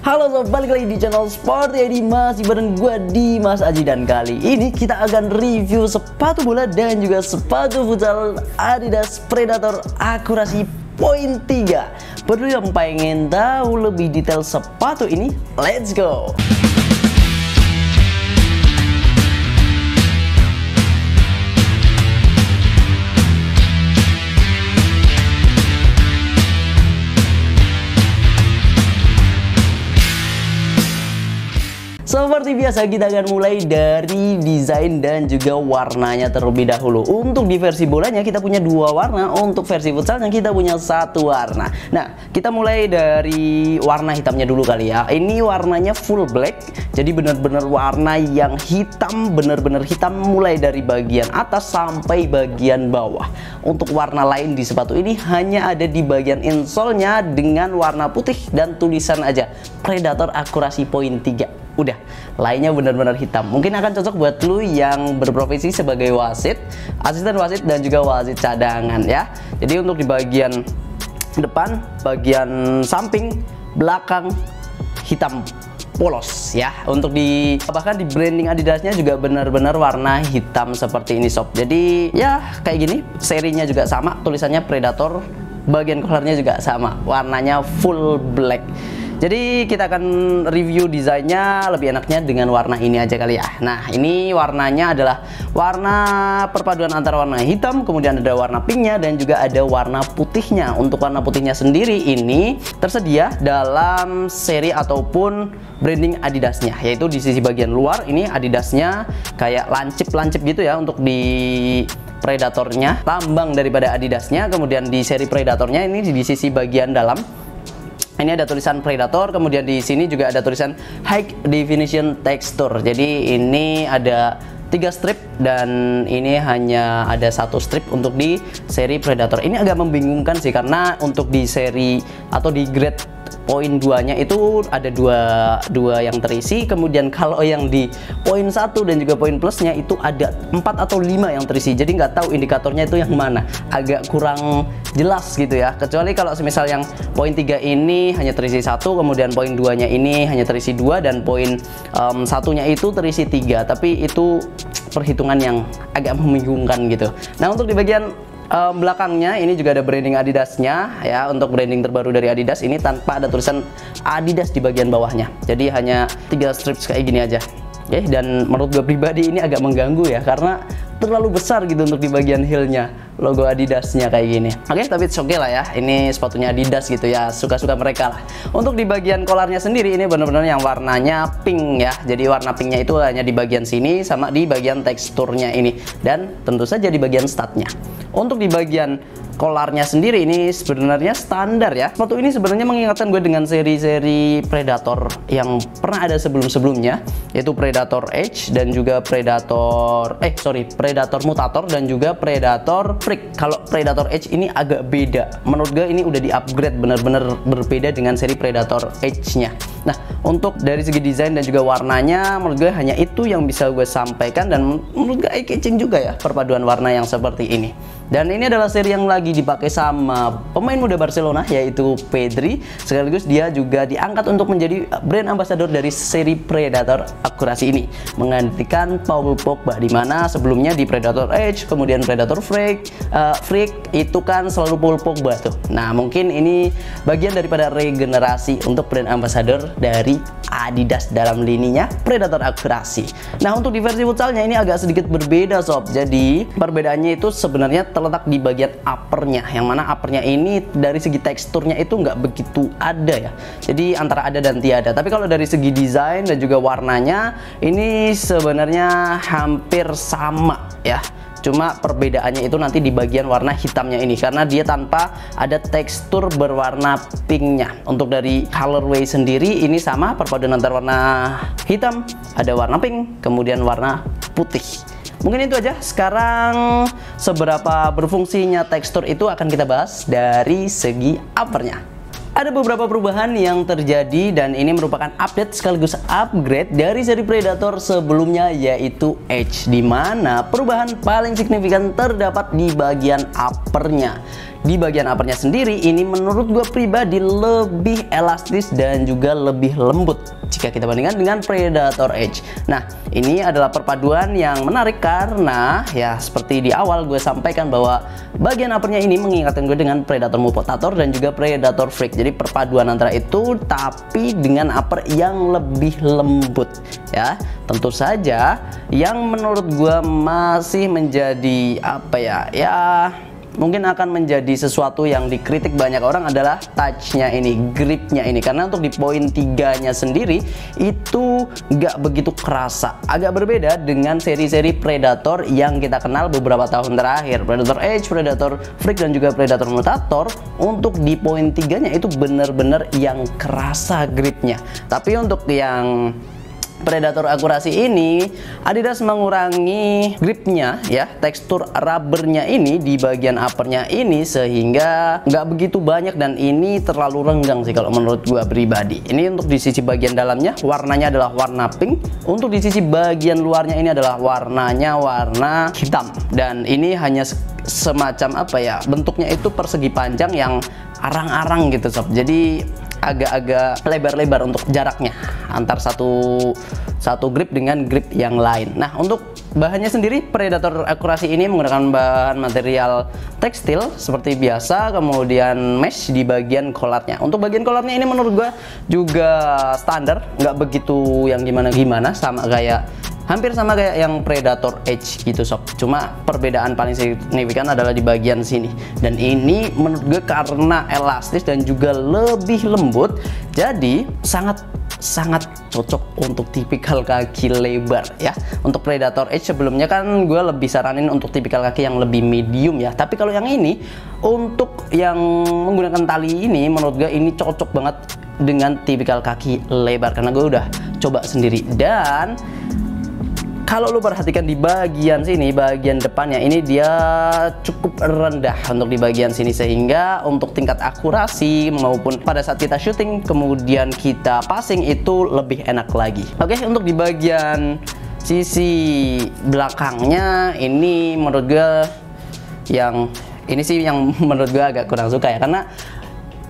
Halo sob, balik lagi di channel Sport ID, masih bareng gue Dimas Aji. Dan kali ini kita akan review sepatu bola dan juga sepatu futsal Adidas Predator akurasi poin 3. Berdua yang pengen tahu lebih detail sepatu ini, let's go! Seperti biasa kita akan mulai dari desain dan juga warnanya terlebih dahulu. Untuk di versi bolanya kita punya dua warna, untuk versi futsalnya kita punya satu warna. Nah, kita mulai dari warna hitamnya dulu kali ya. Ini warnanya full black, jadi benar-benar warna yang hitam, benar-benar hitam mulai dari bagian atas sampai bagian bawah. Untuk warna lain di sepatu ini hanya ada di bagian insole-nya dengan warna putih dan tulisan aja Predator akurasi poin 3. Udah, lainnya benar-benar hitam. Mungkin akan cocok buat lu yang berprofesi sebagai wasit, asisten wasit dan juga wasit cadangan ya. Jadi untuk di bagian depan, bagian samping, belakang hitam polos ya. Untuk di bahkan di branding Adidasnya juga benar-benar warna hitam seperti ini sob. Jadi ya kayak gini, serinya juga sama, tulisannya Predator, bagian collarnya juga sama, warnanya full black. Jadi kita akan review desainnya lebih enaknya dengan warna ini aja kali ya. Nah, ini warnanya adalah warna perpaduan antara warna hitam, kemudian ada warna pinknya dan juga ada warna putihnya. Untuk warna putihnya sendiri ini tersedia dalam seri ataupun branding Adidasnya, yaitu di sisi bagian luar ini Adidasnya kayak lancip-lancip gitu ya untuk di Predatornya, lambang daripada Adidasnya. Kemudian di seri Predatornya ini di sisi bagian dalam ini ada tulisan Predator, kemudian di sini juga ada tulisan High Definition Texture. Jadi ini ada 3 strip dan ini hanya ada 1 strip untuk di seri Predator. Ini agak membingungkan sih karena untuk di seri atau di grade poin 2-nya itu ada dua yang terisi, kemudian kalau yang di poin 1 dan juga poin plusnya itu ada 4 atau 5 yang terisi. Jadi nggak tahu indikatornya itu yang mana, agak kurang jelas gitu ya. Kecuali kalau semisal yang poin 3 ini hanya terisi 1, kemudian poin 2-nya ini hanya terisi 2 dan poin 1-nya itu terisi 3, tapi itu perhitungan yang agak membingungkan gitu. Nah, untuk di bagian belakangnya ini juga ada branding Adidasnya ya. Untuk branding terbaru dari Adidas ini tanpa ada tulisan Adidas di bagian bawahnya, jadi hanya 3 strips kayak gini aja. Oke, dan menurut gue pribadi ini agak mengganggu ya karena terlalu besar gitu untuk di bagian heel-nya logo Adidasnya kayak gini. Oke, tapi it's okay lah ya, ini sepatunya Adidas gitu ya, suka-suka mereka lah. Untuk di bagian kolarnya sendiri ini benar-benar yang warnanya pink ya. Jadi warna pinknya itu hanya di bagian sini sama di bagian teksturnya ini, dan tentu saja di bagian statnya. Untuk di bagian kolarnya sendiri ini sebenarnya standar ya. Sepatu ini sebenarnya mengingatkan gue dengan seri-seri Predator yang pernah ada sebelum-sebelumnya, yaitu Predator Edge dan juga Predator Mutator dan juga Predator Freak. Kalau Predator Edge ini agak beda. Menurut gue ini udah di-upgrade, benar-benar berbeda dengan seri Predator Edge-nya. Nah, untuk dari segi desain dan juga warnanya menurut gue hanya itu yang bisa gue sampaikan, dan menurut gue eye-catching juga ya perpaduan warna yang seperti ini. Dan ini adalah seri yang lagi dipakai sama pemain muda Barcelona yaitu Pedri, sekaligus dia juga diangkat untuk menjadi brand ambassador dari seri Predator akurasi ini, menggantikan Paul Pogba, di mana sebelumnya di Predator Edge kemudian Predator Freak itu kan selalu Paul Pogba tuh. Nah, mungkin ini bagian daripada regenerasi untuk brand ambassador dari Adidas dalam lininya Predator akurasi. Nah, untuk di versi futsalnya ini agak sedikit berbeda sob. Jadi perbedaannya itu sebenarnya terletak di bagian uppernya, yang mana uppernya ini dari segi teksturnya itu nggak begitu ada ya. Jadi antara ada dan tiada. Tapi kalau dari segi desain dan juga warnanya ini sebenarnya hampir sama ya. Cuma perbedaannya itu nanti di bagian warna hitamnya ini, karena dia tanpa ada tekstur berwarna pinknya. Untuk dari colorway sendiri ini sama, perpaduan antara warna hitam, ada warna pink, kemudian warna putih. Mungkin itu aja. Sekarang seberapa berfungsinya tekstur itu akan kita bahas dari segi uppernya. Ada beberapa perubahan yang terjadi dan ini merupakan update sekaligus upgrade dari seri Predator sebelumnya, yaitu Edge, di mana perubahan paling signifikan terdapat di bagian uppernya. di bagian uppernya sendiri ini menurut gue pribadi lebih elastis dan juga lebih lembut jika kita bandingkan dengan Predator Edge. Nah, ini adalah perpaduan yang menarik karena ya seperti di awal gue sampaikan bahwa bagian uppernya ini mengingatkan gue dengan Predator Mutator dan juga Predator Freak. Jadi perpaduan antara itu tapi dengan upper yang lebih lembut ya. Tentu saja yang menurut gue masih menjadi apa ya mungkin akan menjadi sesuatu yang dikritik banyak orang adalah touchnya ini, gripnya ini, karena untuk di poin 3-nya sendiri itu nggak begitu kerasa, agak berbeda dengan seri-seri Predator yang kita kenal beberapa tahun terakhir, Predator Edge, Predator Freak dan juga Predator Mutator. Untuk di poin 3-nya itu bener-bener yang kerasa gripnya. Tapi untuk yang Predator akurasi ini, Adidas mengurangi gripnya ya, tekstur rubbernya ini di bagian uppernya ini sehingga nggak begitu banyak dan ini terlalu renggang sih kalau menurut gua pribadi. Ini untuk di sisi bagian dalamnya warnanya adalah warna pink, untuk di sisi bagian luarnya ini adalah warnanya warna hitam dan ini hanya semacam apa ya, bentuknya itu persegi panjang yang arang-arang gitu sob. Jadi agak-agak lebar-lebar untuk jaraknya antar satu grip dengan grip yang lain. Nah, untuk bahannya sendiri Predator akurasi ini menggunakan bahan material tekstil seperti biasa, kemudian mesh di bagian collarnya. Untuk bagian collarnya ini menurut gua juga standar, nggak begitu yang gimana-gimana, hampir sama kayak yang Predator Edge gitu sob. Cuma perbedaan paling signifikan adalah di bagian sini. Dan ini menurut gue karena elastis dan juga lebih lembut, jadi sangat cocok untuk tipikal kaki lebar ya. Untuk Predator Edge sebelumnya kan gue lebih saranin untuk tipikal kaki yang lebih medium ya. Tapi kalau yang ini untuk yang menggunakan tali ini menurut gue ini cocok banget dengan tipikal kaki lebar karena gue udah coba sendiri. Dan kalau lu perhatikan di bagian sini, bagian depannya ini dia cukup rendah untuk di bagian sini sehingga untuk tingkat akurasi maupun pada saat kita syuting kemudian kita passing itu lebih enak lagi. Oke, untuk di bagian sisi belakangnya ini menurut gue yang ini sih yang menurut gue agak kurang suka ya, karena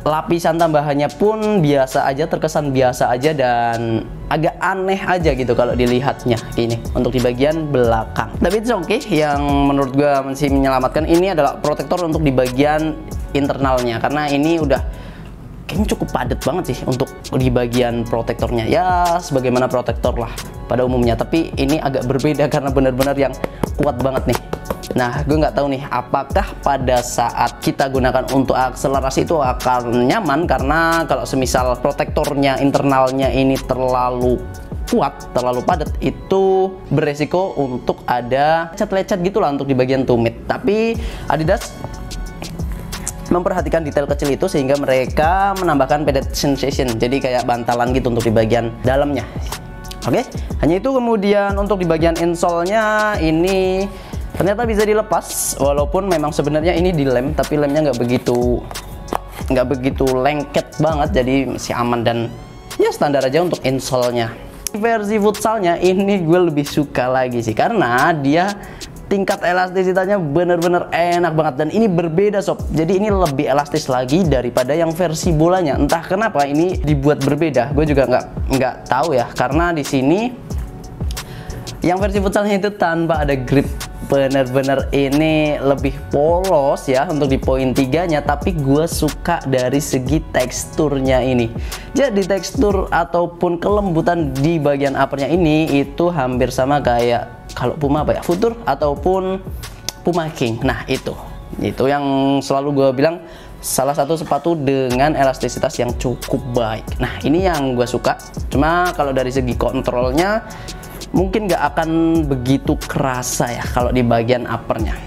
lapisan tambahannya pun biasa aja, terkesan biasa aja dan agak aneh aja gitu kalau dilihatnya ini untuk di bagian belakang. Tapi itu oke, yang menurut gue masih menyelamatkan ini adalah protektor untuk di bagian internalnya karena ini udah kayaknya cukup padat banget sih untuk di bagian protektornya ya, sebagaimana protektor lah pada umumnya, tapi ini agak berbeda karena benar-benar yang kuat banget nih. Nah, gue nggak tahu nih apakah pada saat kita gunakan untuk akselerasi itu akan nyaman, karena kalau semisal protektornya internalnya ini terlalu kuat, terlalu padat, itu beresiko untuk ada lecet-lecet gitulah untuk di bagian tumit. Tapi Adidas memperhatikan detail kecil itu sehingga mereka menambahkan padded sensation, jadi kayak bantalan gitu untuk di bagian dalamnya. Oke, hanya itu. Kemudian untuk di bagian insole-nya ini ternyata bisa dilepas, walaupun memang sebenarnya ini dilem, tapi lemnya nggak begitu lengket banget, jadi masih aman dan ya standar aja untuk insole-nya. Versi futsalnya ini gue lebih suka lagi sih karena dia tingkat elastisitasnya bener-bener enak banget dan ini berbeda sob. Jadi ini lebih elastis lagi daripada yang versi bolanya. Entah kenapa ini dibuat berbeda, gue juga nggak tahu ya, karena di sini yang versi futsalnya itu tanpa ada grip, bener-bener ini lebih polos ya untuk di poin 3-nya, tapi gue suka dari segi teksturnya ini. Jadi tekstur ataupun kelembutan di bagian uppernya ini itu hampir sama kayak kalau Puma apa ya, Futur ataupun Puma King. Nah itu yang selalu gue bilang salah satu sepatu dengan elastisitas yang cukup baik. Nah ini yang gue suka. Cuma kalau dari segi kontrolnya mungkin nggak akan begitu kerasa ya kalau di bagian uppernya.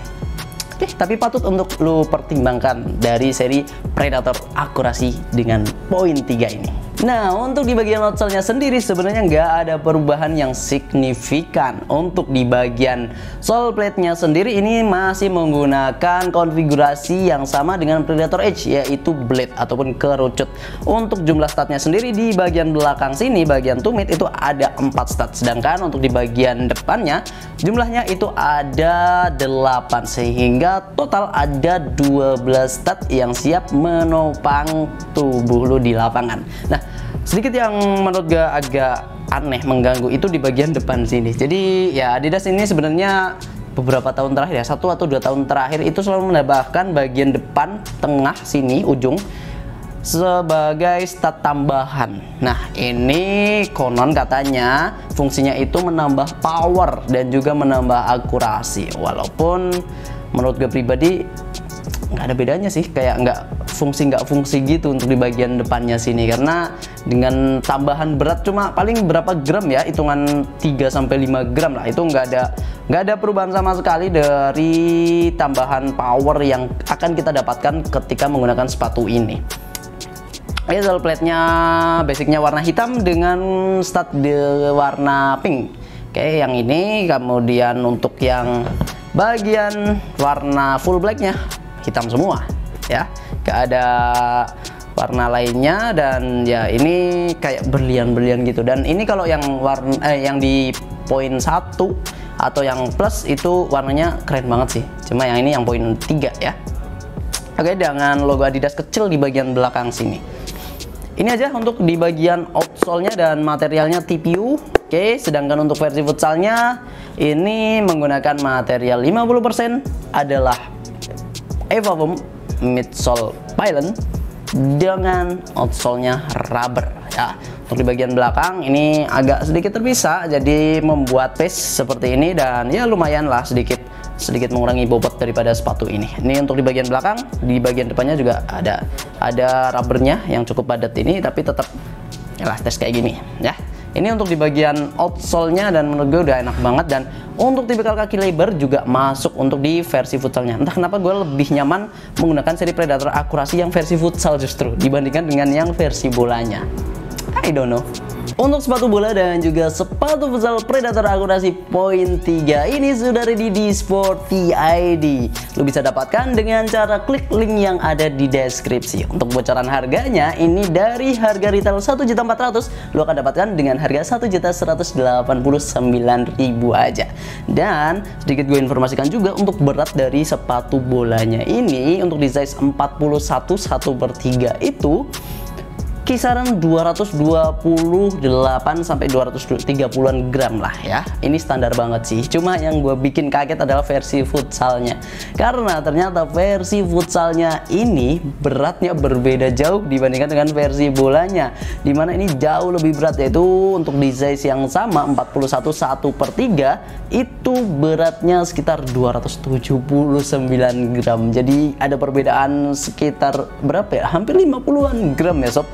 Oke, tapi patut untuk lo pertimbangkan dari seri Predator akurasi dengan poin 3 ini. Nah, untuk di bagian outsole-nya sendiri sebenarnya nggak ada perubahan yang signifikan. Untuk di bagian sole plate-nya sendiri ini masih menggunakan konfigurasi yang sama dengan Predator Edge, yaitu blade ataupun kerucut. Untuk jumlah statnya sendiri di bagian belakang sini, bagian tumit itu ada 4 stat, sedangkan untuk di bagian depannya jumlahnya itu ada 8, sehingga total ada 12 stat yang siap menopang tubuh lu di lapangan. Nah, sedikit yang menurut gue agak aneh, mengganggu itu di bagian depan sini. Jadi ya Adidas ini sebenarnya beberapa tahun terakhir ya, 1 atau 2 tahun terakhir itu selalu menambahkan bagian depan tengah sini ujung sebagai stat tambahan. Nah, ini konon katanya fungsinya itu menambah power dan juga menambah akurasi. Walaupun menurut gue pribadi nggak ada bedanya sih, kayak nggak fungsi gitu untuk di bagian depannya sini, karena dengan tambahan berat cuma paling berapa gram ya, hitungan 3-5 gram lah, itu nggak ada perubahan sama sekali dari tambahan power yang akan kita dapatkan ketika menggunakan sepatu ini. Sole plate-nya basicnya warna hitam dengan stud warna pink kayak yang ini. Kemudian untuk yang bagian warna full black-nya hitam semua ya, gak ada warna lainnya, dan ya ini kayak berlian-berlian gitu. Dan ini kalau yang warna yang di poin 1 atau yang plus itu warnanya keren banget sih, cuma yang ini yang poin 3 ya. Oke, dengan logo Adidas kecil di bagian belakang sini. Ini aja untuk di bagian outsole-nya dan materialnya TPU. Oke, sedangkan untuk versi futsalnya ini menggunakan material 50% adalah EVA midsole pylon dengan outsole-nya rubber ya. Untuk di bagian belakang ini agak sedikit terpisah, jadi membuat pace seperti ini, dan ya lumayan lah sedikit mengurangi bobot daripada sepatu ini. Ini untuk di bagian belakang. Di bagian depannya juga ada rubbernya yang cukup padat ini, tapi tetap elastis kayak gini ya. Ini untuk di bagian outsole-nya, dan menurut gue udah enak banget. Dan untuk tipikal kaki lebar juga masuk untuk di versi futsalnya. Entah kenapa gue lebih nyaman menggunakan seri Predator akurasi yang versi futsal justru dibandingkan dengan yang versi bolanya. I don't know. Untuk sepatu bola dan juga sepatu futsal Predator akurasi poin 3 ini sudah ready di Sporty ID. Lu bisa dapatkan dengan cara klik link yang ada di deskripsi. Untuk bocoran harganya ini dari harga retail 1.400.000 lu akan dapatkan dengan harga 1.189.000 aja. Dan sedikit gue informasikan juga untuk berat dari sepatu bolanya ini untuk di size 41 1/3 itu kisaran 228 sampai 230-an gram lah ya. Ini standar banget sih. Cuma yang gue bikin kaget adalah versi futsalnya, karena ternyata versi futsalnya ini beratnya berbeda jauh dibandingkan dengan versi bolanya, dimana ini jauh lebih berat, yaitu untuk di size yang sama 41 1/3 itu beratnya sekitar 279 gram. Jadi ada perbedaan sekitar berapa ya, hampir 50-an gram ya sob.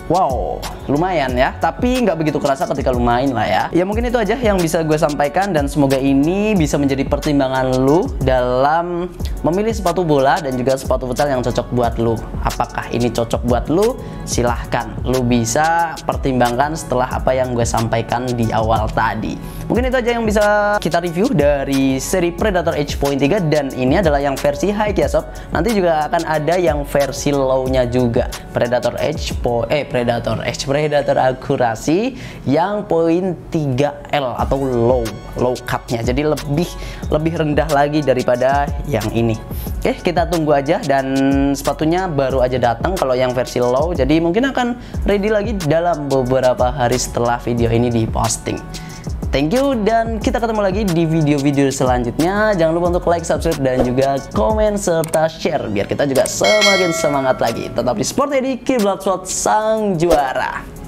Wow, lumayan ya, tapi nggak begitu kerasa ketika lu main lah ya. Ya mungkin itu aja yang bisa gue sampaikan, dan semoga ini bisa menjadi pertimbangan lu dalam memilih sepatu bola dan juga sepatu futsal yang cocok buat lu. Apakah ini cocok buat lu? Silahkan, lu bisa pertimbangkan setelah apa yang gue sampaikan di awal tadi. Mungkin itu aja yang bisa kita review dari seri Predator Edge Point 3, dan ini adalah yang versi high ya sob. Nanti juga akan ada yang versi low-nya juga, Predator akurasi yang poin 3L atau low cut-nya. Jadi lebih rendah lagi daripada yang ini. Oke, kita tunggu aja, dan sepatunya baru aja datang kalau yang versi low, jadi mungkin akan ready lagi dalam beberapa hari setelah video ini diposting. Thank you, dan kita ketemu lagi di video-video selanjutnya. Jangan lupa untuk like, subscribe, dan juga komen serta share biar kita juga semakin semangat lagi. Tetap di Sport Eddy, Kiblat Sport sang juara.